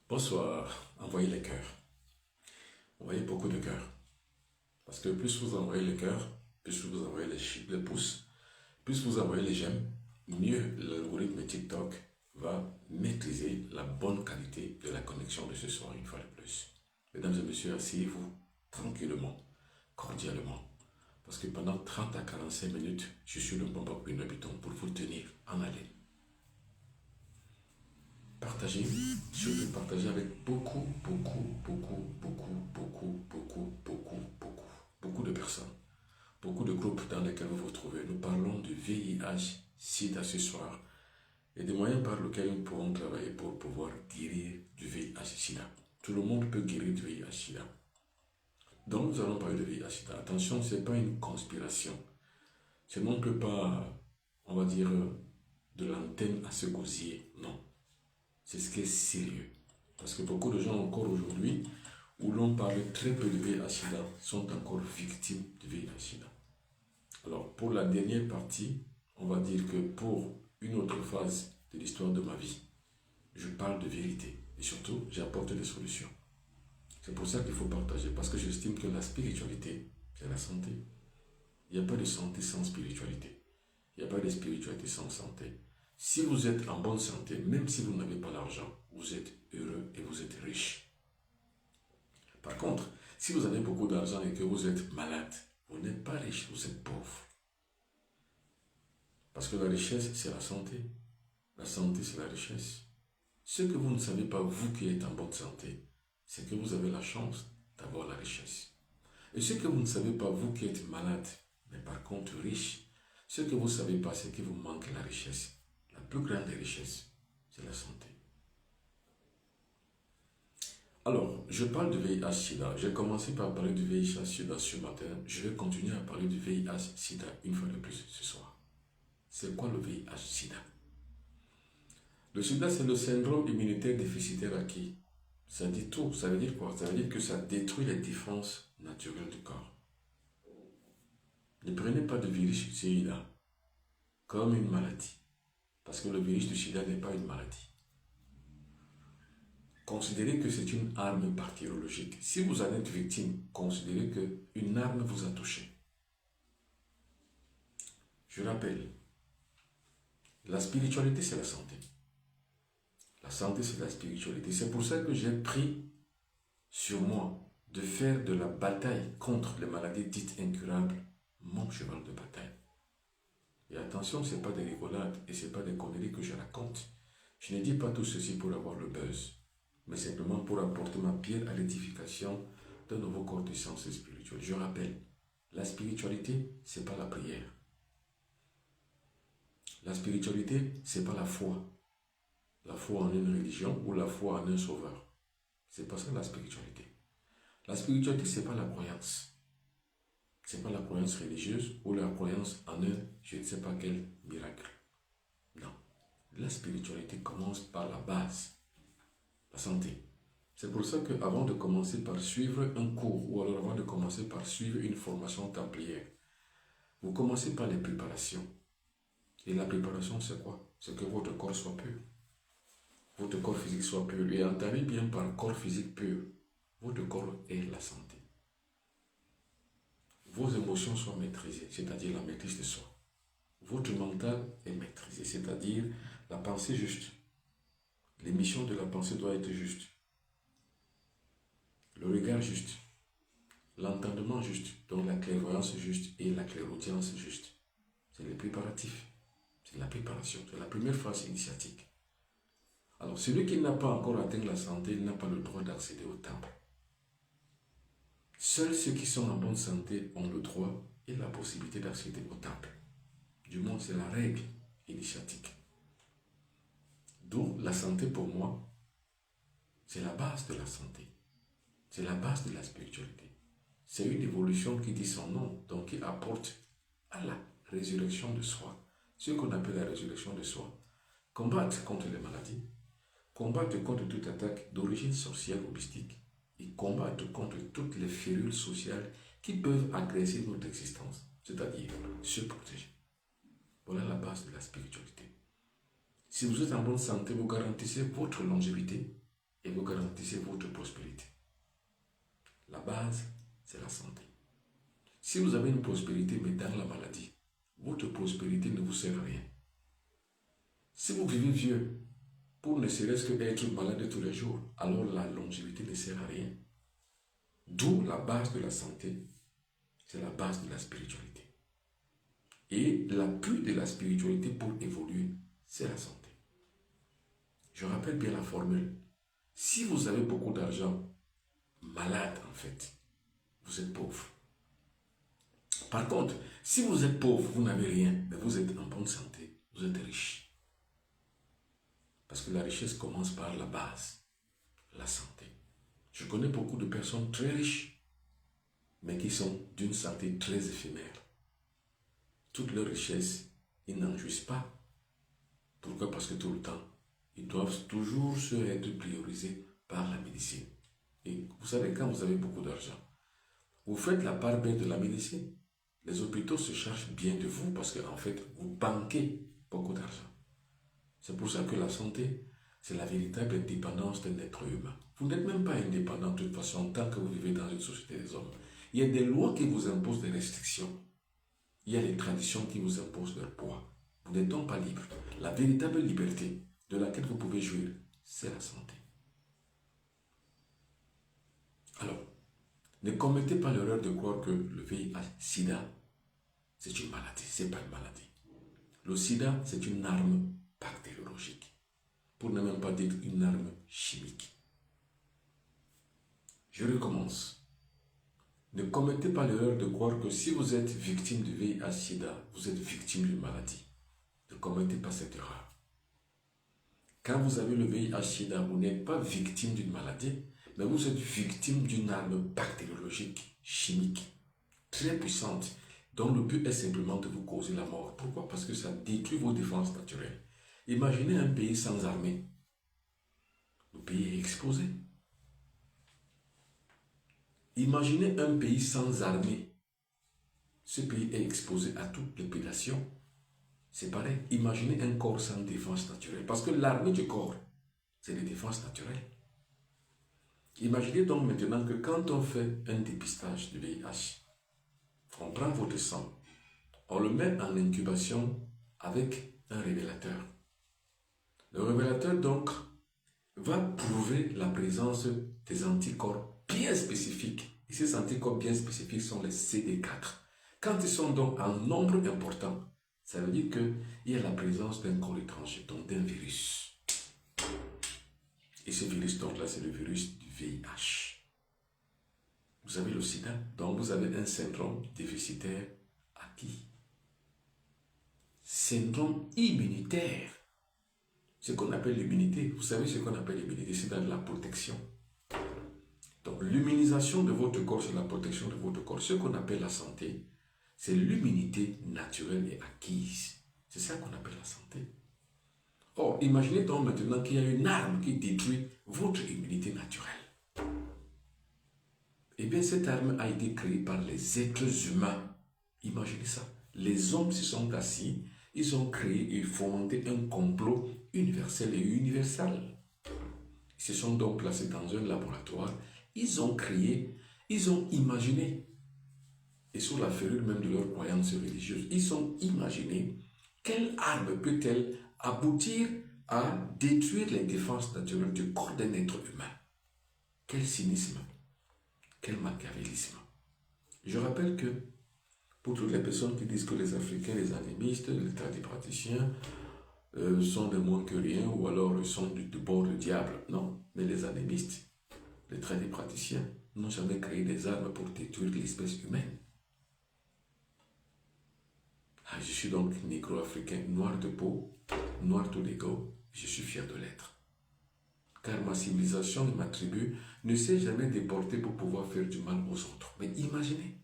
Bonsoir, envoyez les cœurs. Envoyez beaucoup de cœurs. Parce que plus vous envoyez les cœurs, plus vous envoyez les pouces, plus vous envoyez les j'aime, mieux l'algorithme TikTok va maîtriser la bonne qualité de la connexion de ce soir une fois de plus. Mesdames et messieurs, asseyez-vous tranquillement, cordialement. Parce que pendant 30 à 45 minutes, je suis le bon une habitant pour vous tenir en haleine. Partagez, surtout partagez avec beaucoup de personnes, beaucoup de groupes dans lesquels vous vous trouvez. Nous parlons du VIH-Sida ce soir et des moyens par lesquels nous pourrons travailler pour pouvoir guérir du VIH-Sida. Tout le monde peut guérir du VIH-Sida. Donc nous allons parler de VIH-Sida. Attention, ce n'est pas une conspiration. Ce n'est pas, on va dire, de l'antenne à ce gosier, non. C'est ce qui est sérieux. Parce que beaucoup de gens encore aujourd'hui, où l'on parle très peu de VIH-Sida, sont encore victimes de VIH-Sida. Alors, pour la dernière partie, on va dire que pour une autre phase de l'histoire de ma vie, je parle de vérité. Et surtout, j'apporte des solutions. C'est pour ça qu'il faut partager. Parce que j'estime que la spiritualité, c'est la santé. Il n'y a pas de santé sans spiritualité. Il n'y a pas de spiritualité sans santé. Si vous êtes en bonne santé, même si vous n'avez pas l'argent, vous êtes heureux et vous êtes riche. Par contre, si vous avez beaucoup d'argent et que vous êtes malade, vous n'êtes pas riche, vous êtes pauvre. Parce que la richesse, c'est la santé. La santé, c'est la richesse. Ce que vous ne savez pas, vous qui êtes en bonne santé, c'est que vous avez la chance d'avoir la richesse. Et ce que vous ne savez pas, vous qui êtes malade, mais par contre riche, ce que vous ne savez pas, c'est que vous manquez la richesse. La plus grande des richesses, c'est la santé. Alors, je parle de VIH-Sida. J'ai commencé par parler du VIH-Sida ce matin. Je vais continuer à parler du VIH-Sida une fois de plus ce soir. C'est quoi le VIH-Sida? Le sida, c'est le syndrome immunitaire déficitaire acquis. Ça dit tout. Ça veut dire quoi? Ça veut dire que ça détruit les défenses naturelles du corps. Ne prenez pas de virus sida comme une maladie. Parce que le virus du sida n'est pas une maladie. Considérez que c'est une arme bactériologique. Si vous en êtes victime, considérez qu'une arme vous a touché. Je rappelle, la spiritualité, c'est la santé. La santé, c'est la spiritualité. C'est pour ça que j'ai pris sur moi de faire de la bataille contre les maladies dites incurables mon cheval de bataille. Et attention, ce n'est pas des rigolades et ce n'est pas des conneries que je raconte. Je ne dis pas tout ceci pour avoir le buzz, mais simplement pour apporter ma pierre à l'édification d'un nouveau corps de sciences spirituelles. Je rappelle, la spiritualité, ce n'est pas la prière. La spiritualité, ce n'est pas la foi. La foi en une religion ou la foi en un sauveur. C'est pas ça la spiritualité. La spiritualité, ce n'est pas la croyance. Ce n'est pas la croyance religieuse ou la croyance en un je ne sais pas quel miracle. Non. La spiritualité commence par la base, la santé. C'est pour ça qu'avant de commencer par suivre un cours ou alors avant de commencer par suivre une formation templière, vous commencez par les préparations. Et la préparation, c'est quoi? C'est que votre corps soit pur. Votre corps physique soit pur. Et entendez bien par corps physique pur, votre corps est la santé. Vos émotions soient maîtrisées, c'est-à-dire la maîtrise de soi. Votre mental est maîtrisé, c'est-à-dire la pensée juste. L'émission de la pensée doit être juste. Le regard juste. L'entendement juste. Donc la clairvoyance juste et la clairaudience juste. C'est les préparatifs. C'est la préparation. C'est la première phase initiatique. Alors celui qui n'a pas encore atteint la santé n'a pas le droit d'accéder au temple. Seuls ceux qui sont en bonne santé ont le droit et la possibilité d'accéder au temple. Du moins, c'est la règle initiatique. D'où la santé pour moi, c'est la base de la santé. C'est la base de la spiritualité. C'est une évolution qui dit son nom, donc qui apporte à la résurrection de soi. Ce qu'on appelle la résurrection de soi. Combattre contre les maladies, combattre contre toute attaque d'origine sorcière ou mystique, et combattre contre toutes les férules sociales qui peuvent agresser notre existence, c'est-à-dire se protéger. Voilà la base de la spiritualité. Si vous êtes en bonne santé, vous garantissez votre longévité et vous garantissez votre prospérité. La base, c'est la santé. Si vous avez une prospérité, mais dans la maladie, votre prospérité ne vous sert à rien. Si vous vivez vieux, pour ne serait-ce que être malade tous les jours, alors la longévité ne sert à rien. D'où la base de la santé, c'est la base de la spiritualité. Et l'appui de la spiritualité pour évoluer, c'est la santé. Je rappelle bien la formule. Si vous avez beaucoup d'argent, malade en fait, vous êtes pauvre. Par contre, si vous êtes pauvre, vous n'avez rien, mais vous êtes en bonne santé, vous êtes riche. Parce que la richesse commence par la base, la santé. Je connais beaucoup de personnes très riches, mais qui sont d'une santé très éphémère. Toute leur richesse, ils n'en jouissent pas. Pourquoi? Parce que tout le temps, ils doivent toujours se être priorisés par la médecine. Et vous savez, quand vous avez beaucoup d'argent, vous faites la part belle de la médecine. Les hôpitaux se chargent bien de vous parce qu'en fait, vous banquez beaucoup d'argent. C'est pour ça que la santé, c'est la véritable indépendance d'un être humain. Vous n'êtes même pas indépendant de toute façon tant que vous vivez dans une société des hommes. Il y a des lois qui vous imposent des restrictions. Il y a des traditions qui vous imposent leur poids. Vous n'êtes donc pas libre. La véritable liberté de laquelle vous pouvez jouir, c'est la santé. Alors, ne commettez pas l'erreur de croire que le VIH-Sida, c'est une maladie. Ce n'est pas une maladie. Le sida, c'est une arme bactériologique. Pour ne même pas dire une arme chimique. Je recommence. Ne commettez pas l'erreur de croire que si vous êtes victime du VIH-Sida, vous êtes victime d'une maladie. Ne commettez pas cette erreur. Quand vous avez le VIH-Sida, vous n'êtes pas victime d'une maladie, mais vous êtes victime d'une arme bactériologique, chimique, très puissante, dont le but est simplement de vous causer la mort. Pourquoi? Parce que ça détruit vos défenses naturelles. Imaginez un pays sans armée. Le pays est explosé. Imaginez un pays sans armée. Ce pays est exposé à toutes les prédations. C'est pareil. Imaginez un corps sans défense naturelle. Parce que l'armée du corps, c'est les défenses naturelles. Imaginez donc maintenant que quand on fait un dépistage du VIH, on prend votre sang, on le met en incubation avec un révélateur. Le révélateur donc va prouver la présence des anticorps bien spécifiques. Et ces anticorps bien spécifiques sont les CD4. Quand ils sont donc en nombre important, ça veut dire qu'il y a la présence d'un corps étranger, donc d'un virus. Et ce virus donc là, c'est le virus du VIH. Vous avez le sida, donc vous avez un syndrome déficitaire acquis. Syndrome immunitaire. Ce qu'on appelle l'immunité, vous savez ce qu'on appelle l'immunité, c'est dans la protection. Donc l'immunisation de votre corps, c'est la protection de votre corps. Ce qu'on appelle la santé, c'est l'immunité naturelle et acquise. C'est ça qu'on appelle la santé. Or, imaginez donc maintenant qu'il y a une arme qui détruit votre immunité naturelle. Eh bien, cette arme a été créée par les êtres humains. Imaginez ça. Les hommes se sont assis, ils ont créé et fondé un complot universel et universal. Ils se sont donc placés dans un laboratoire, ils ont créé, ils ont imaginé, et sous la férule même de leurs croyances religieuses, ils ont imaginé quelle arme peut-elle aboutir à détruire les défenses naturelles du corps d'un être humain. Quel cynisme, quel machiavélisme. Je rappelle que pour toutes les personnes qui disent que les Africains, les animistes, les tradipraticiens sont des moins que rien ou alors sont du bord du diable. Non, mais les animistes, les tradipraticiens n'ont jamais créé des armes pour détruire l'espèce humaine. Je suis donc négro-africain, noir de peau, noir tout d'ego, je suis fier de l'être. Car ma civilisation et ma tribu ne s'est jamais déportée pour pouvoir faire du mal aux autres. Mais imaginez,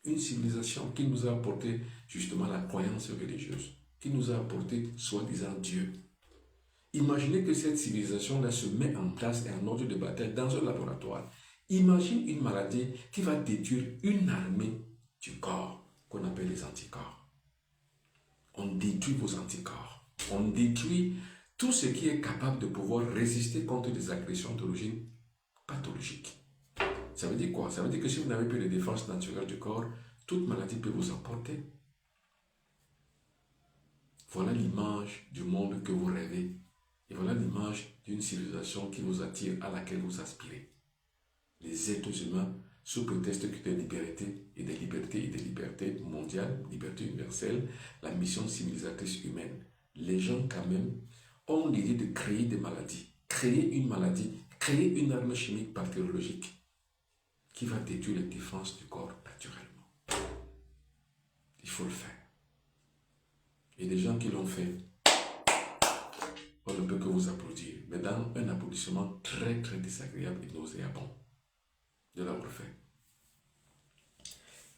une civilisation qui nous a apporté justement la croyance religieuse, qui nous a apporté soi-disant Dieu. Imaginez que cette civilisation-là se met en place et en ordre de bataille dans un laboratoire. Imagine une maladie qui va détruire une armée du corps qu'on appelle les anticorps. On détruit vos anticorps. On détruit tout ce qui est capable de pouvoir résister contre des agressions d'origine pathologique. Ça veut dire quoi? Ça veut dire que si vous n'avez plus de défense naturelle du corps, toute maladie peut vous emporter. Voilà l'image du monde que vous rêvez. Et voilà l'image d'une civilisation qui vous attire, à laquelle vous aspirez. Les êtres humains, sous prétexte de liberté et de liberté mondiale, liberté universelle, la mission civilisatrice humaine, les gens quand même ont l'idée de créer des maladies, créer une maladie, créer une arme chimique bactériologique qui va détruire les défenses du corps naturellement. Il faut le faire. Et des gens qui l'ont fait, on ne peut que vous applaudir, mais dans un applaudissement très très désagréable et nauséabond de l'avoir fait.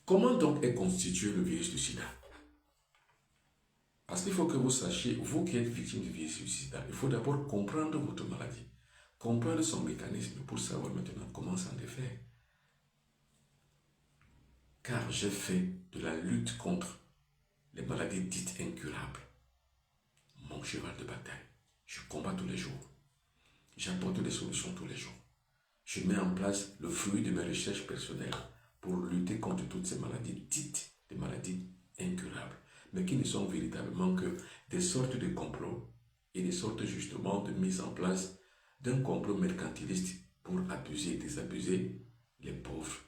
Comment donc est constitué le virus du sida? Parce qu'il faut que vous sachiez, vous qui êtes victime du virus du sida, il faut d'abord comprendre votre maladie, comprendre son mécanisme pour savoir maintenant comment s'en défaire. Car j'ai fait de la lutte contre les maladies dites incurables mon cheval de bataille. Je combats tous les jours. J'apporte des solutions tous les jours. Je mets en place le fruit de mes recherches personnelles pour lutter contre toutes ces maladies dites des maladies incurables, mais qui ne sont véritablement que des sortes de complots et des sortes justement de mise en place d'un complot mercantiliste pour abuser et désabuser les pauvres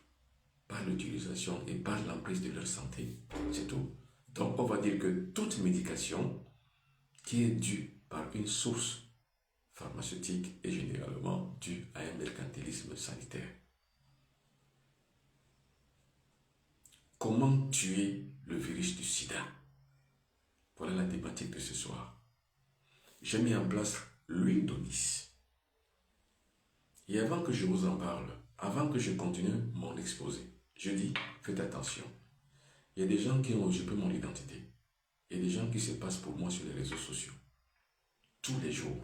par l'utilisation et par l'emprise de leur santé. C'est tout. Donc on va dire que toute médication qui est due par une source pharmaceutique est généralement due à un mercantilisme sanitaire. Comment tuer le virus du sida? Voilà la thématique de ce soir. J'ai mis en place l'huile d'Onis. Et avant que je vous en parle, avant que je continue mon exposé, je dis, faites attention. Il y a des gens qui ont usurpé mon identité. Il y a des gens qui se passent pour moi sur les réseaux sociaux. Tous les jours,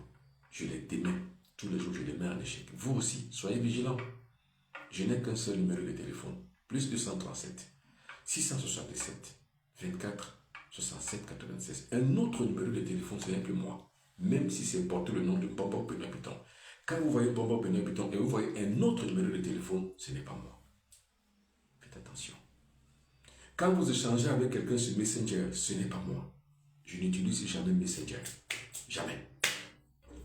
je les démets. Tous les jours, je les mets en échec. Vous aussi, soyez vigilants. Je n'ai qu'un seul numéro de téléphone. Plus 237 677 24 67 96. Un autre numéro de téléphone, ce n'est plus moi. Même si c'est porté le nom de Bobo Benoît Piton. Quand vous voyez Bobo Benoît Piton et vous voyez un autre numéro de téléphone, ce n'est pas moi. Faites attention. Quand vous échangez avec quelqu'un sur Messenger, ce n'est pas moi. Je n'utilise jamais Messenger. Jamais.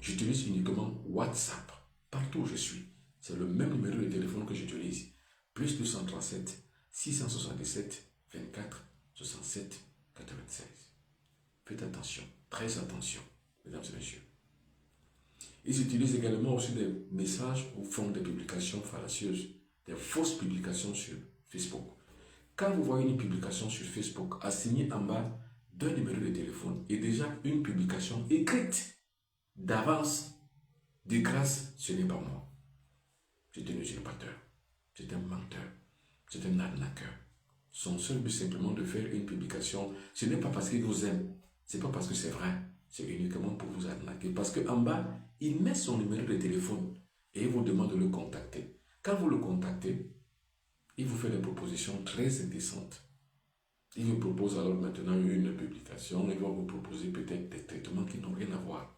J'utilise uniquement WhatsApp. Partout où je suis. C'est le même numéro de téléphone que j'utilise. Plus 237 677 24 67 96. Faites attention. Très attention, mesdames et messieurs. Ils utilisent également aussi des messages ou font des publications fallacieuses. Des fausses publications sur Facebook. Quand vous voyez une publication sur Facebook, assignée en bas d'un numéro de téléphone et déjà une publication écrite d'avance, de grâce, ce n'est pas moi. C'est un usurpateur, c'est un menteur, c'est un arnaqueur. Son seul but simplement de faire une publication, ce n'est pas parce qu'il vous aime, ce n'est pas parce que c'est vrai, c'est uniquement pour vous arnaquer. Parce qu'en bas, il met son numéro de téléphone et il vous demande de le contacter. Quand vous le contactez, il vous fait des propositions très indécentes. Il vous propose alors maintenant une publication, il va vous proposer peut-être des traitements qui n'ont rien à voir.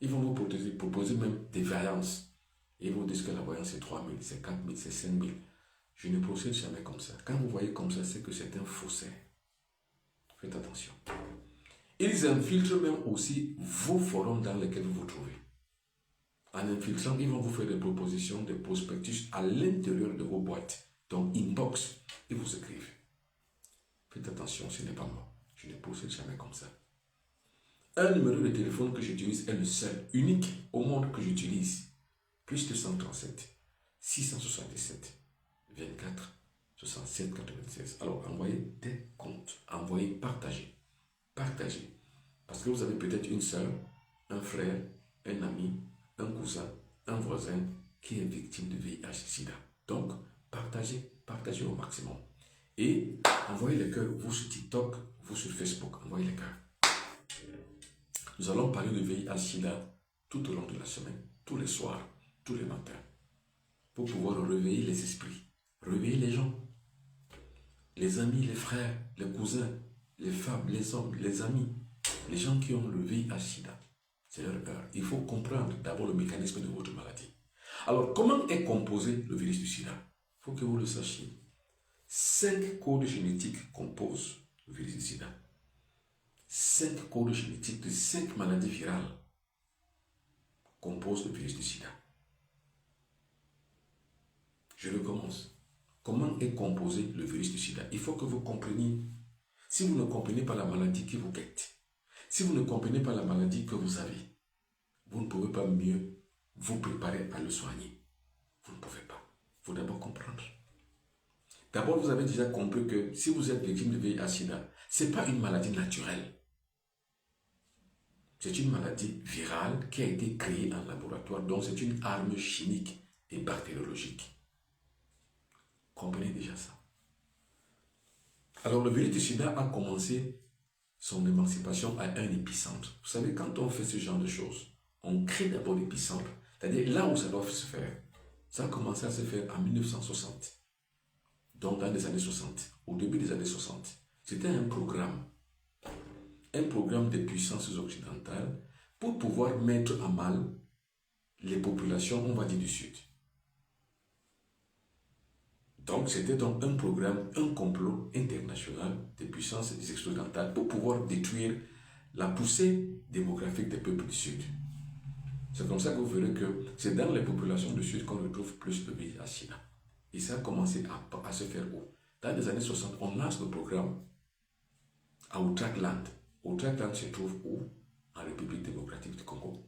Ils vont vous proposer même des voyances. Ils vont dire que la voyance c'est 3 000, c'est 4 000, c'est 5 000. Je ne procède jamais comme ça. Quand vous voyez comme ça, c'est que c'est un faussaire. Faites attention. Ils infiltrent même aussi vos forums dans lesquels vous vous trouvez. En infiltrant, ils vont vous faire des propositions, des prospectus à l'intérieur de vos boîtes. Donc, inbox, ils vous écrivent. Faites attention, ce n'est pas moi. Je ne procède jamais comme ça. Un numéro de téléphone que j'utilise est le seul, unique au monde que j'utilise. Plus 237 677 24 67 96. Alors, envoyez des comptes. Envoyez, partagez. Partagez. Parce que vous avez peut-être une sœur, un frère, un ami, un cousin, un voisin qui est victime de VIH-Sida. Donc, partagez, partagez au maximum. Et envoyez les cœurs, vous sur TikTok, vous sur Facebook, envoyez les cœurs. Nous allons parler de VIH-Sida tout au long de la semaine, tous les soirs, tous les matins, pour pouvoir réveiller les esprits, réveiller les gens, les amis, les frères, les cousins, les femmes, les hommes, les amis, les gens qui ont le VIH-Sida. C'est leur heure. Il faut comprendre d'abord le mécanisme de votre maladie. Alors, comment est composé le virus du sida? Il faut que vous le sachiez. 5 codes génétiques composent le virus du sida. 5 codes génétiques de 5 maladies virales composent le virus du sida. Je recommence. Comment est composé le virus du sida? Il faut que vous compreniez. Si vous ne comprenez pas la maladie qui vous guette, si vous ne comprenez pas la maladie que vous avez, vous ne pouvez pas mieux vous préparer à le soigner. Vous ne pouvez pas. Il faut d'abord comprendre. D'abord, vous avez déjà compris que si vous êtes victime de VIH/SIDA, ce n'est pas une maladie naturelle. C'est une maladie virale qui a été créée en laboratoire, donc c'est une arme chimique et bactériologique. Comprenez déjà ça. Alors, le virus du sida a commencé son émancipation à un épicentre. Vous savez, quand on fait ce genre de choses, on crée d'abord l'épicentre, c'est-à-dire là où ça doit se faire. Ça a commencé à se faire en 1960, donc dans les années 60, au début des années 60. C'était un programme des puissances occidentales pour pouvoir mettre à mal les populations, on va dire, du Sud. Donc, c'était donc un programme, un complot international des puissances occidentales pour pouvoir détruire la poussée démographique des peuples du Sud. C'est comme ça que vous verrez que c'est dans les populations du Sud qu'on retrouve plus de VIH/SIDA. Et ça a commencé à se faire où? Dans les années 60, on lance le programme à Outrakland. Outrakland se trouve où? En République démocratique du Congo.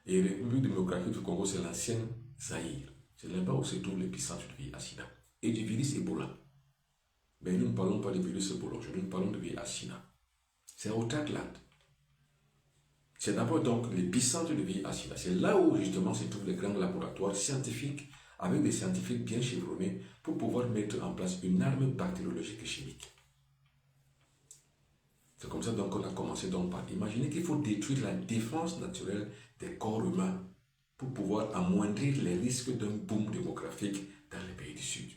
Et la République démocratique du Congo, c'est l'ancienne Zaïre. C'est là-bas où se trouve l'épicentre du VIH/SIDA et du virus Ebola. Mais nous ne parlons pas du virus Ebola, aujourd'hui nous parlons du VIH/SIDA. C'est à Outrakland. C'est d'abord donc l'épicentre du VIH/SIDA. C'est là où justement se trouvent les grands laboratoires scientifiques avec des scientifiques bien chevronnés pour pouvoir mettre en place une arme bactériologique et chimique. C'est comme ça donc qu'on a commencé donc par imaginer qu'il faut détruire la défense naturelle des corps humains pour pouvoir amoindrir les risques d'un boom démographique dans les pays du Sud.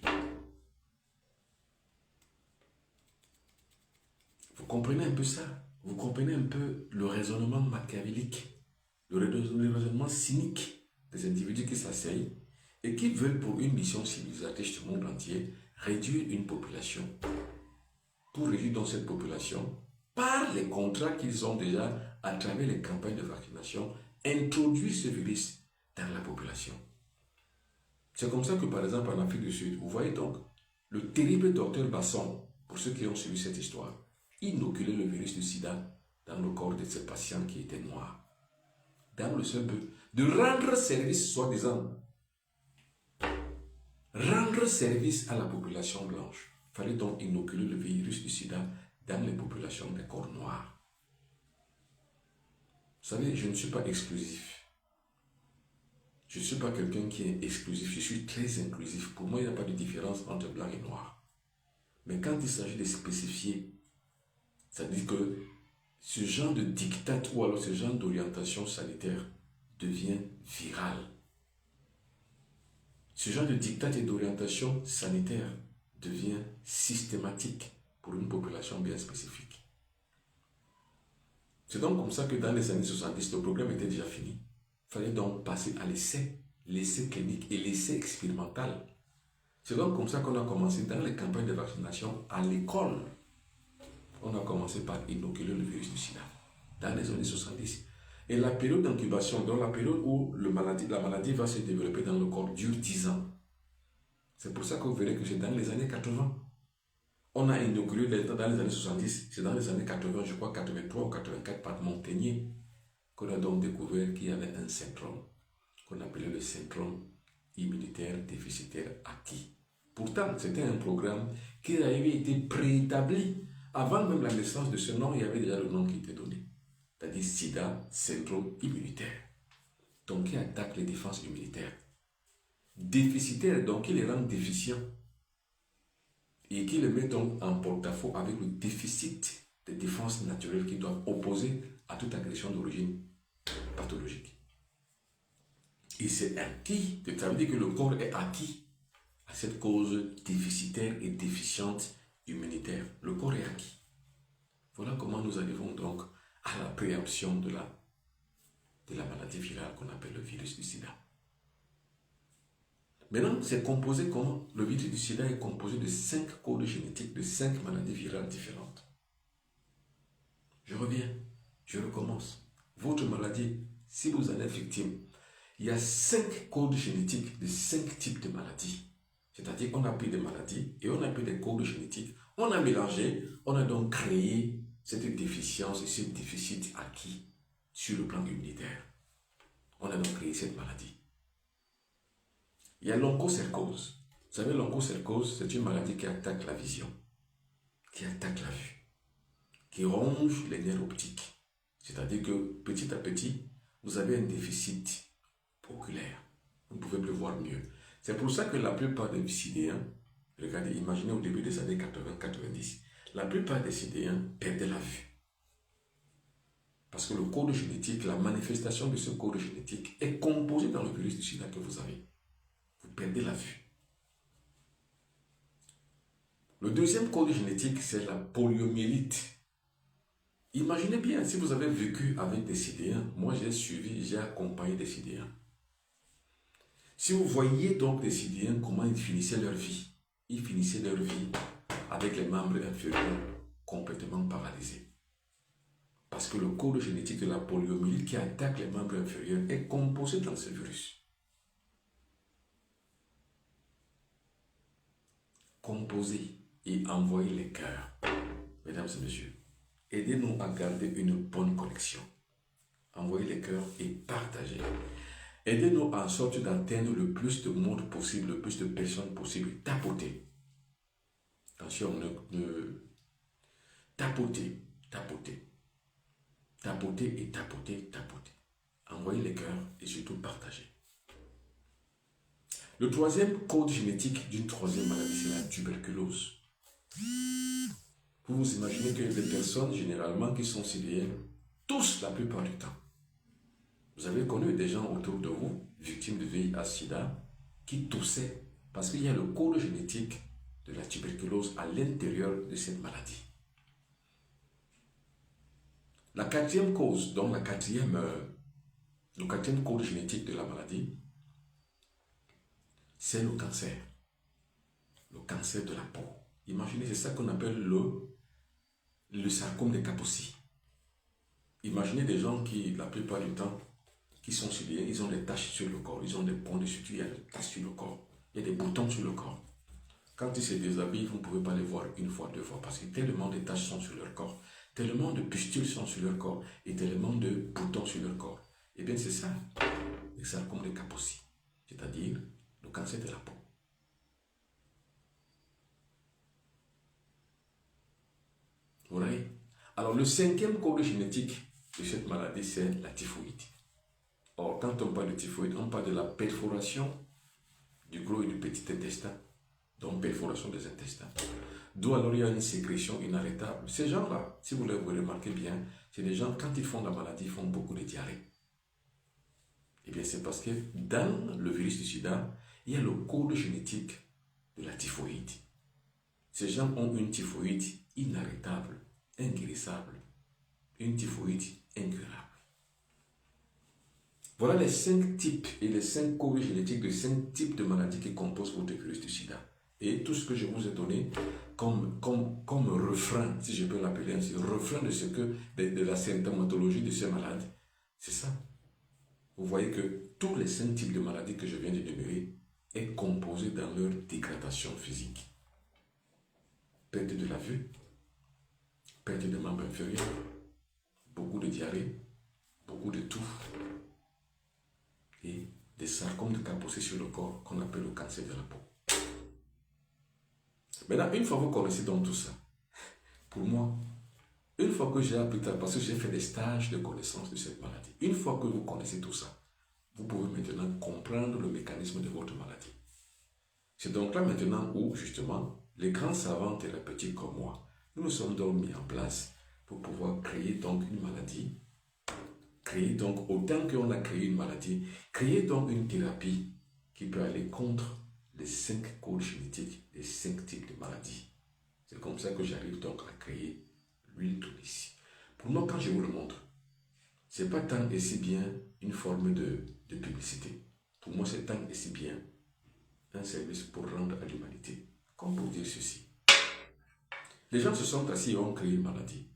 Vous comprenez un peu ça? Vous comprenez un peu le raisonnement machiavélique, le raisonnement cynique des individus qui s'asseyent et qui veulent pour une mission civilisatrice du monde entier réduire une population. Pour réduire donc cette population, par les contrats qu'ils ont déjà à travers les campagnes de vaccination, introduire ce virus dans la population. C'est comme ça que par exemple en Afrique du Sud, vous voyez donc le terrible docteur Basson, pour ceux qui ont suivi cette histoire, inoculait le virus du sida dans le corps de ces patients qui étaient noirs, dans le seul but de rendre service, soi-disant, rendre service à la population blanche. Il fallait donc inoculer le virus du sida dans les populations des corps noirs. Vous savez, je ne suis pas exclusif. Je ne suis pas quelqu'un qui est exclusif, je suis très inclusif. Pour moi, il n'y a pas de différence entre blanc et noir. Mais quand il s'agit de spécifier, ça dit que ce genre de diktat ou alors ce genre d'orientation sanitaire devient viral. Ce genre de diktat et d'orientation sanitaire devient systématique pour une population bien spécifique. C'est donc comme ça que dans les années 70, le programme était déjà fini. Il fallait donc passer à l'essai clinique et l'essai expérimental. C'est donc comme ça qu'on a commencé dans les campagnes de vaccination à l'école. On a commencé par inoculer le virus du sida dans les années 70. Et la période d'incubation, dans la période où la maladie va se développer dans le corps, dure 10 ans. C'est pour ça que vous verrez que c'est dans les années 80. On a inoculé dans les années 70, c'est dans les années 80, je crois 83 ou 84, par Montagnier, qu'on a donc découvert qu'il y avait un syndrome qu'on appelait le syndrome immunitaire déficitaire acquis. Pourtant, c'était un programme qui avait été préétabli. Avant même la naissance de ce nom, il y avait déjà le nom qui était donné. C'est-à-dire SIDA, syndrome immunitaire. Donc, qui attaque les défenses immunitaires. Déficitaire, donc, qui les rend déficients. Et qui les met donc en porte-à-faux avec le déficit de défense naturelle qui doivent opposer à toute agression d'origine pathologique. Et c'est acquis, ça veut dire que le corps est acquis à cette cause déficitaire et déficiente immunitaire. Le corps est acquis. Voilà comment nous arrivons donc à la préemption de la de la maladie virale qu'on appelle le virus du sida. Maintenant, c'est composé comment? Le virus du sida est composé de 5 codes génétiques de 5 maladies virales différentes. Je reviens, je recommence. Votre maladie, si vous en êtes victime, il y a 5 codes génétiques de 5 types de maladies. C'est-à-dire qu'on a pris des maladies et on a pris des codes génétiques, on a mélangé, on a donc créé cette déficience et ce déficit acquis sur le plan immunitaire. On a donc créé cette maladie. Il y a l'onchocercose. Vous savez, l'onchocercose, c'est une maladie qui attaque la vision, qui attaque la vue, qui ronge les nerfs optiques. C'est-à-dire que petit à petit, vous avez un déficit oculaire. Vous ne pouvez plus voir mieux. C'est pour ça que la plupart des sidéens, regardez, imaginez au début des années 80-90, la plupart des sidéens perdaient la vue. Parce que le code génétique, la manifestation de ce code génétique est composé dans le virus du sida que vous avez. Vous perdez la vue. Le deuxième code génétique, c'est la poliomyélite. Imaginez bien, si vous avez vécu avec des sidéens, moi j'ai suivi, j'ai accompagné des sidéens. Si vous voyez donc des sidéens, comment ils finissaient leur vie, ils finissaient leur vie avec les membres inférieurs complètement paralysés. Parce que le code génétique de la poliomyélite qui attaque les membres inférieurs est composé dans ce virus. Composez et envoyez les cœurs. Mesdames et messieurs, aidez-nous à garder une bonne connexion. Envoyez les cœurs et partagez. Aidez-nous en sorte d'atteindre le plus de monde possible, le plus de personnes possible. Tapotez. Attention, tapotez, tapotez. Tapotez et tapotez, tapotez. Envoyez les cœurs et surtout partagez. Le troisième code génétique d'une troisième maladie, c'est la tuberculose. Vous vous imaginez que les personnes, généralement, qui sont sidéennes, tous la plupart du temps, vous avez connu des gens autour de vous, victimes de VIH-Sida, qui toussaient parce qu'il y a le code génétique de la tuberculose à l'intérieur de cette maladie. La quatrième cause, donc le quatrième code génétique de la maladie, c'est le cancer. Le cancer de la peau. Imaginez, c'est ça qu'on appelle le sarcome de Kaposi. Imaginez des gens qui, la plupart du temps, qui sont sidéens, ils ont des taches sur le corps, ils ont des points de suture, il y a des taches sur le corps, il y a des boutons sur le corps. Quand ils se déshabillent, vous ne pouvez pas les voir une fois, deux fois, parce que tellement de taches sont sur leur corps, tellement de pustules sont sur leur corps, et tellement de boutons sur leur corps. Eh bien, c'est ça, le sarcome de Kaposi, c'est-à-dire le cancer de la peau. Vous voyez? Alors, le cinquième code génétique de cette maladie, c'est la typhoïde. Or, quand on parle de typhoïde, on parle de la perforation du gros et du petit intestin, donc perforation des intestins. D'où alors il y a une sécrétion inarrêtable. Ces gens-là, si vous les remarquez bien, c'est des gens, quand ils font la maladie, ils font beaucoup de diarrhée. Eh bien, c'est parce que dans le virus du sida, il y a le code génétique de la typhoïde. Ces gens ont une typhoïde inarrêtable, inguérissable, une typhoïde incurable. Voilà les 5 types et les 5 codes génétiques de 5 types de maladies qui composent votre virus du sida. Et tout ce que je vous ai donné comme refrain, si je peux l'appeler ainsi, refrain de ce que de la symptomatologie de ces malades, c'est ça. Vous voyez que tous les 5 types de maladies que je viens d'énumérer est composé dans leur dégradation physique. Perte de la vue, perte de membres inférieurs, beaucoup de diarrhée, beaucoup de toux et des sarcomes de Kaposi sur le corps qu'on appelle le cancer de la peau. Maintenant, une fois que vous connaissez donc tout ça, pour moi, une fois que j'ai appris, parce que j'ai fait des stages de connaissance de cette maladie, une fois que vous connaissez tout ça, vous pouvez maintenant comprendre le mécanisme de votre maladie. C'est donc là maintenant où, justement, les grands savants thérapeutiques comme moi, nous nous sommes donc mis en place pour pouvoir créer donc une maladie, créer donc, autant qu'on a créé une maladie, créer donc une thérapie qui peut aller contre les 5 codes génétiques des 5 types de maladies. C'est comme ça que j'arrive donc à créer l'huile d'olive. Pour moi, quand je vous le montre, c'est pas tant et si bien une forme de publicité. Pour moi, c'est tant et si bien un service pour rendre à l'humanité. Comme pour dire ceci. Les gens se sont assis et ont créé une maladie.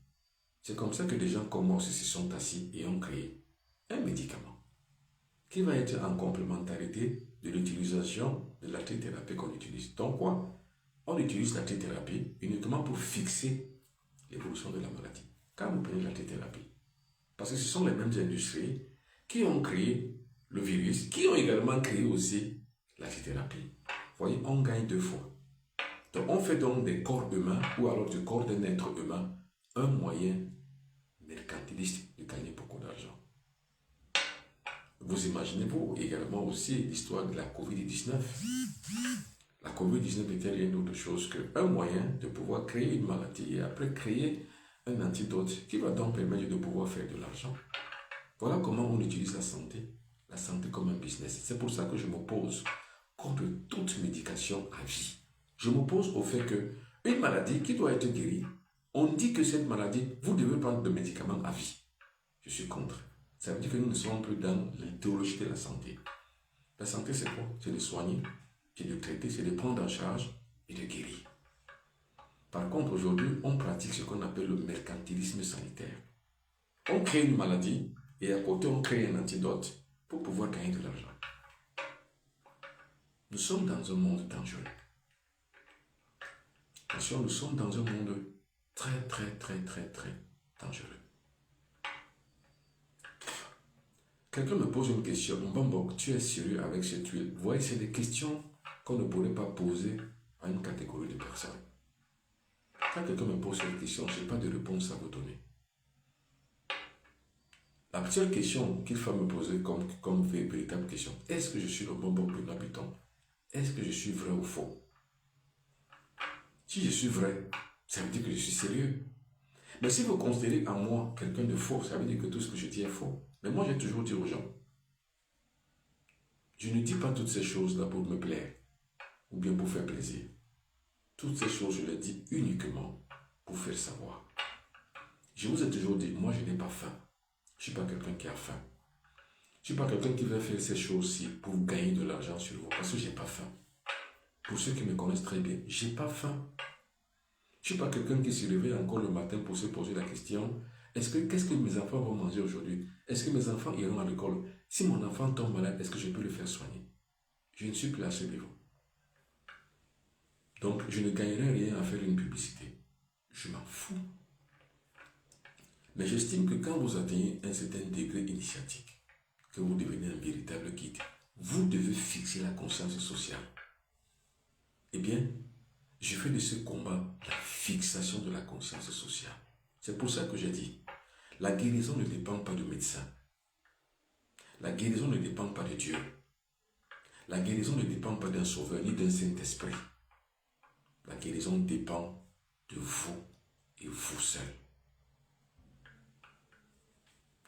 C'est comme ça que des gens comme moi aussi se sont assis et ont créé un médicament qui va être en complémentarité de l'utilisation de la trithérapie qu'on utilise. Donc quoi? On utilise la trithérapie uniquement pour fixer l'évolution de la maladie. Quand vous prenez la trithérapie, parce que ce sont les mêmes industries qui ont créé le virus, qui ont également créé aussi la trithérapie. Vous voyez, on gagne deux fois. Donc on fait donc des corps humains, ou alors du corps d'un être humain, un moyen mercantiliste de gagner beaucoup d'argent. Vous imaginez-vous également aussi l'histoire de la COVID-19. La COVID-19 était rien d'autre chose qu'un moyen de pouvoir créer une maladie et après créer un antidote qui va donc permettre de pouvoir faire de l'argent. Voilà comment on utilise la santé comme un business. C'est pour ça que je m'oppose contre toute médication à vie. Je m'oppose au fait qu'une maladie qui doit être guérie, on dit que cette maladie, vous devez prendre des médicaments à vie. Je suis contre. Ça veut dire que nous ne sommes plus dans l'idéologie de la santé. La santé, c'est quoi? C'est de soigner, c'est de traiter, c'est de prendre en charge et de guérir. Par contre, aujourd'hui, on pratique ce qu'on appelle le mercantilisme sanitaire. On crée une maladie et à côté, on crée un antidote pour pouvoir gagner de l'argent. Nous sommes dans un monde dangereux. Attention, nous sommes dans un monde très dangereux. Quelqu'un me pose une question. Mbambo, tu es sérieux avec cette huile? Vous voyez, c'est des questions qu'on ne pourrait pas poser à une catégorie de personnes. Quand quelqu'un me pose cette question, je n'ai pas de réponse à vous donner. La seule question qu'il faut me poser comme véritable question, est-ce que je suis le Mbambo que nous habitons? Est-ce que je suis vrai ou faux? Si je suis vrai, ça veut dire que je suis sérieux. Mais si vous considérez en moi quelqu'un de faux, ça veut dire que tout ce que je dis est faux. Mais moi, j'ai toujours dit aux gens, je ne dis pas toutes ces choses-là pour me plaire ou bien pour faire plaisir. Toutes ces choses, je les dis uniquement pour faire savoir. Je vous ai toujours dit, moi, je n'ai pas faim. Je ne suis pas quelqu'un qui a faim. Je ne suis pas quelqu'un qui va faire ces choses-ci pour gagner de l'argent sur vous, parce que je n'ai pas faim. Pour ceux qui me connaissent très bien, je n'ai pas faim. Je ne suis pas quelqu'un qui se réveille encore le matin pour se poser la question, qu'est-ce que mes enfants vont manger aujourd'hui? Est-ce que mes enfants iront à l'école? Si mon enfant tombe malade, est-ce que je peux le faire soigner? Je ne suis plus à ce niveau. Donc, je ne gagnerai rien à faire une publicité. Je m'en fous. Mais j'estime que quand vous atteignez un certain degré initiatique, que vous devenez un véritable guide, vous devez fixer la conscience sociale. Eh bien, je fais de ce combat la fixation de la conscience sociale. C'est pour ça que j'ai dit, la guérison ne dépend pas du médecin. La guérison ne dépend pas de Dieu. La guérison ne dépend pas d'un sauveur ni d'un Saint-Esprit. La guérison dépend de vous et vous seul.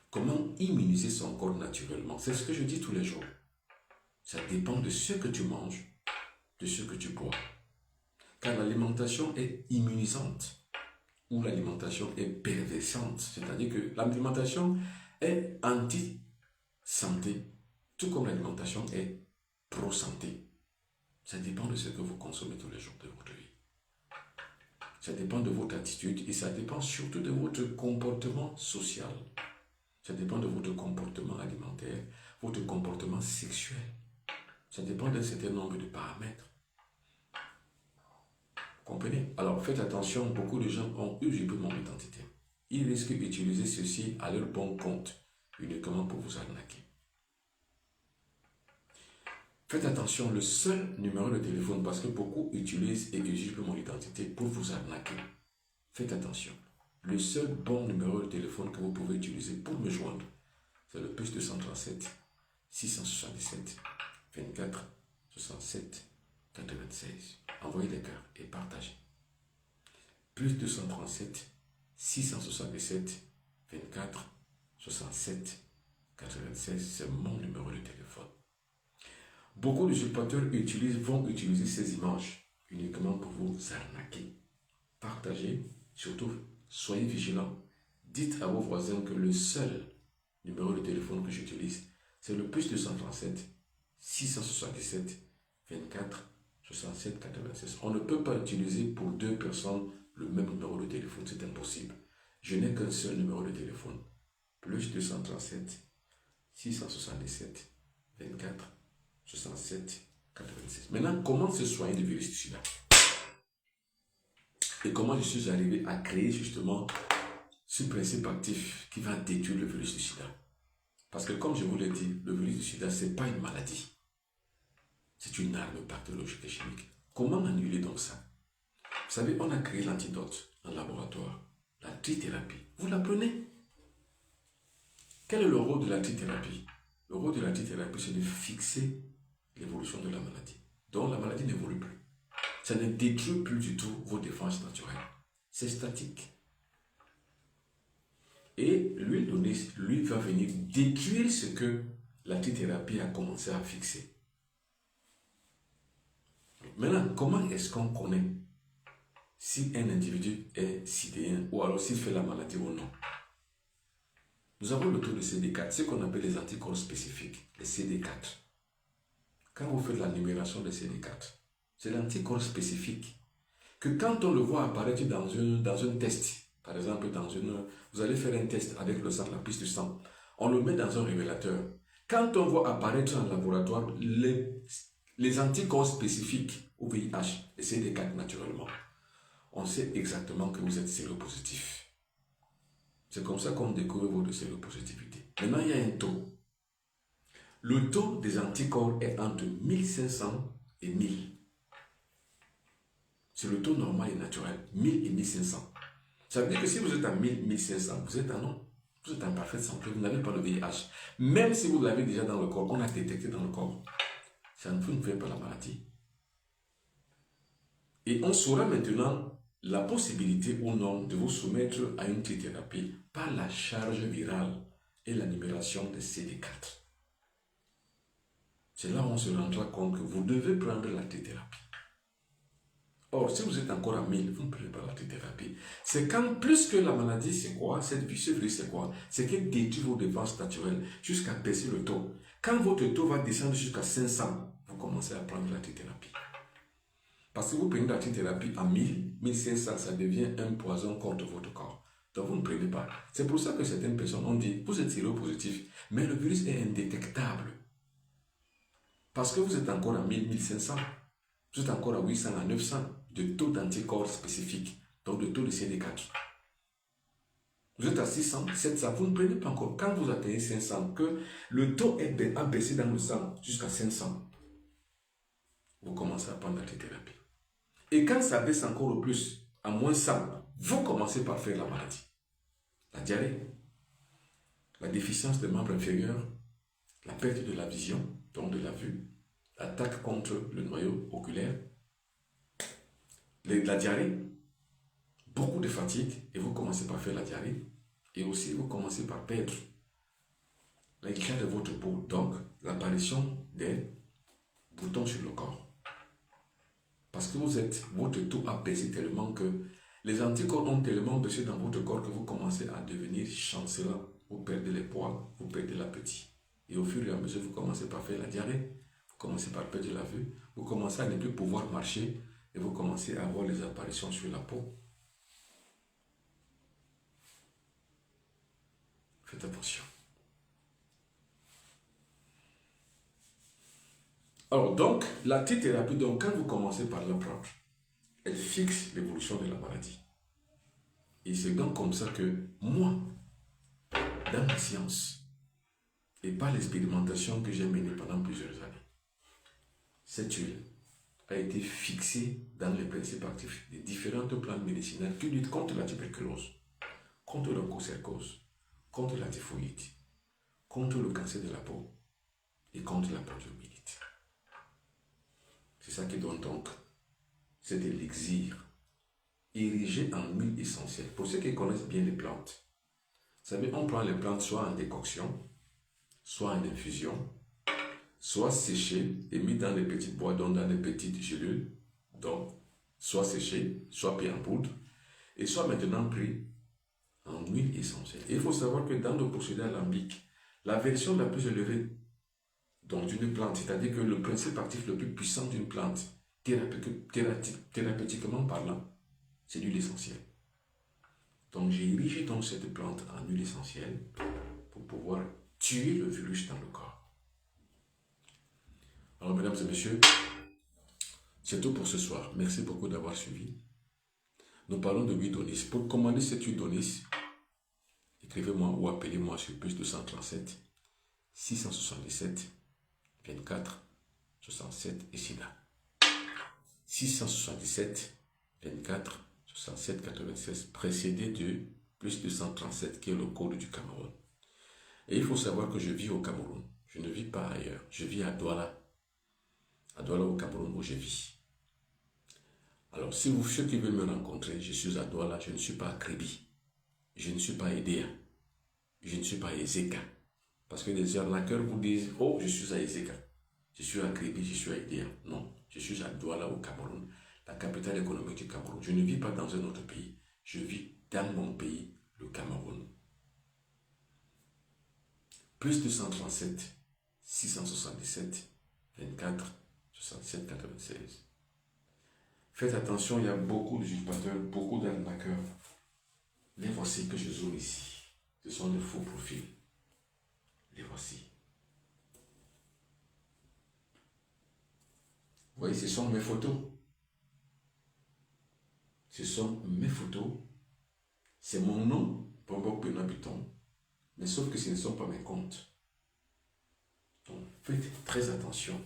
Comment immuniser son corps naturellement? C'est ce que je dis tous les jours. Ça dépend de ce que tu manges, de ce que tu bois. Car l'alimentation est immunisante ou l'alimentation est perversante. C'est-à-dire que l'alimentation est anti-santé, tout comme l'alimentation est pro-santé. Ça dépend de ce que vous consommez tous les jours de votre vie. Ça dépend de votre attitude et ça dépend surtout de votre comportement social. Ça dépend de votre comportement alimentaire, votre comportement sexuel. Ça dépend d'un certain nombre de paramètres. Comprenez? Alors faites attention, beaucoup de gens ont usurpé mon identité. Ils risquent d'utiliser ceci à leur bon compte, uniquement pour vous arnaquer. Faites attention, le seul numéro de téléphone, parce que beaucoup utilisent et usurpent mon identité pour vous arnaquer. Faites attention. Le seul bon numéro de téléphone que vous pouvez utiliser pour me joindre, c'est le plus 237 677 24 67 96. Envoyez des cœurs et partagez. Plus 237 677 24 67 96, c'est mon numéro de téléphone. Beaucoup d'usurpateurs vont utiliser ces images uniquement pour vous arnaquer. Partagez, surtout soyez vigilants. Dites à vos voisins que le seul numéro de téléphone que j'utilise, c'est le plus 237 677 24 67 96. On ne peut pas utiliser pour deux personnes le même numéro de téléphone, c'est impossible. Je n'ai qu'un seul numéro de téléphone. Plus 237 677 24 67 86. Maintenant, comment se soigner du virus du sida? Et comment je suis arrivé à créer justement ce principe actif qui va détruire le virus du sida? Parce que comme je vous l'ai dit, le virus du sida, ce n'est pas une maladie. C'est une arme pathologique et chimique. Comment annuler donc ça? Vous savez, on a créé l'antidote en laboratoire, la trithérapie. Vous l'apprenez? Quel est le rôle de la trithérapie? Le rôle de la trithérapie, c'est de fixer l'évolution de la maladie. Donc la maladie n'évolue plus. Ça ne détruit plus du tout vos défenses naturelles. C'est statique. Et l'huile d'onyx, lui, va venir détruire ce que la trithérapie a commencé à fixer. Maintenant, comment est-ce qu'on connaît si un individu est sidéen ou alors s'il fait la maladie ou non? Nous avons le taux de CD4, ce qu'on appelle les anticorps spécifiques, les CD4. Quand vous faites la numération de CD4, c'est l'anticorps spécifique que quand on le voit apparaître dans un test, par exemple, vous allez faire un test avec le sang, la prise du sang, on le met dans un révélateur. Quand on voit apparaître en laboratoire les anticorps spécifiques au VIH, les CD4 naturellement, on sait exactement que vous êtes séropositif. C'est comme ça qu'on découvre votre séropositivité. Maintenant, il y a un taux. Le taux des anticorps est entre 1500 et 1000. C'est le taux normal et naturel, 1000 et 1500. Ça veut dire que si vous êtes à 1000, 1500, vous êtes vous êtes en parfaite santé, vous n'avez pas le VIH. Même si vous l'avez déjà dans le corps, on a détecté dans le corps, ça ne vous fait pas la maladie. Et on saura maintenant la possibilité ou non de vous soumettre à une trithérapie par la charge virale et la numération de CD4. C'est là où on se rendra compte que vous devez prendre la trithérapie. Or, si vous êtes encore à 1000, vous ne prenez pas la trithérapie. C'est quand plus que la maladie, c'est quoi? Ce virus, c'est quoi? C'est qu'elle détruit vos défenses naturelles jusqu'à baisser le taux. Quand votre taux va descendre jusqu'à 500, vous commencez à prendre la trithérapie. Parce que vous prenez la trithérapie à 1000, 1500, ça devient un poison contre votre corps. Donc vous ne prenez pas. C'est pour ça que certaines personnes ont dit, vous êtes séropositif, mais le virus est indétectable. Parce que vous êtes encore à 1000, 1500. Vous êtes encore à 800, à 900 de taux d'anticorps spécifiques, donc de taux de CD4. Vous êtes à 600, 700, vous ne prenez pas encore. Quand vous atteignez 500, que le taux a baissé dans le sang jusqu'à 500, vous commencez à prendre la thérapie. Et quand ça baisse encore au plus, à moins 100, vous commencez par faire la maladie. La diarrhée, la déficience des membres inférieurs, la perte de la vision, donc de la vue, l'attaque contre le noyau oculaire, la diarrhée, beaucoup de fatigue, et vous commencez par faire la diarrhée, et aussi vous commencez par perdre l'éclat de votre peau, donc l'apparition des boutons sur le corps. Parce que votre taux a baissé tellement que les anticorps ont tellement baissé dans votre corps que vous commencez à devenir chancelant. Vous perdez les poids, vous perdez l'appétit. Et au fur et à mesure, vous commencez par faire la diarrhée, vous commencez par perdre la vue, vous commencez à ne plus pouvoir marcher et vous commencez à avoir les apparitions sur la peau. Faites attention. Alors donc, la trithérapie, donc quand vous commencez par la prendre, elle fixe l'évolution de la maladie. Et c'est donc comme ça que moi, dans ma science, et par l'expérimentation que j'ai menée pendant plusieurs années, cette huile a été fixée dans les principes actifs des différentes plantes médicinales qui luttent contre la tuberculose, contre l'onchocercose, contre la typhoïde, contre le cancer de la peau et contre la poliomyélite. C'est ça qui donne donc cet élixir érigé en huile essentielle. Pour ceux qui connaissent bien les plantes, vous savez, on prend les plantes soit en décoction, soit en infusion, soit séchées et mises dans des petites boîtes, donc dans des petites gélules, donc soit séchées, soit pris en poudre, et soit maintenant pris en huile essentielle. Et il faut savoir que dans le procédé alambic, La version la plus élevée donc d'une plante, c'est-à-dire que le principe actif le plus puissant d'une plante, thérapeutiquement parlant, c'est l'huile essentielle. Donc j'ai érigé donc cette plante en huile essentielle pour pouvoir tuer le virus dans le corps. Alors mesdames et messieurs, c'est tout pour ce soir. Merci beaucoup d'avoir suivi. Nous parlons de huile d'onis. Pour commander cette huile d'onis, écrivez-moi ou appelez-moi sur plus 237 677 24 67 et SIDA. 677 24 67 96 précédé de plus 237 qui est le code du Cameroun. Et il faut savoir que je vis au Cameroun. Je ne vis pas ailleurs. Je vis à Douala. À Douala au Cameroun où je vis. Alors si vous, ceux qui veulent me rencontrer, je suis à Douala, je ne suis pas à Kribi. Je ne suis pas à Edea. Je ne suis pas à Ezeka. Parce que les arnaqueurs vous disent, oh, je suis à Ezeka. Je suis à Kribi, je suis à Edea. Non, je suis à Douala au Cameroun, la capitale économique du Cameroun. Je ne vis pas dans un autre pays. Je vis dans mon pays, le Cameroun. Plus 237 677 24 67 96. Faites attention, il y a beaucoup d'usurpateurs, beaucoup d'arnaqueurs. Les voici que je zoome ici. Ce sont des faux profils. Les voici. Vous voyez, ce sont mes photos. Ce sont mes photos. C'est mon nom, Bombok Benoît Buton. Mais sauf que ce ne sont pas mes comptes. Donc, faites très attention.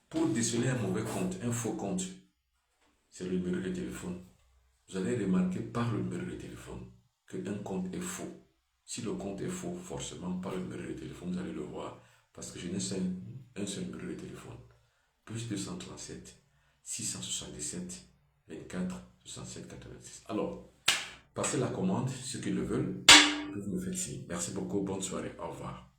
Pour déceler un mauvais compte, un faux compte, c'est le numéro de téléphone. Vous allez remarquer par le numéro de téléphone qu'un compte est faux. Si le compte est faux, forcément, par le numéro de téléphone, vous allez le voir. Parce que je n'ai un seul numéro de téléphone. Plus 237 677 24 67 86. Alors, passez la commande, ceux qui le veulent, vous me faites signe. Merci beaucoup, bonne soirée, au revoir.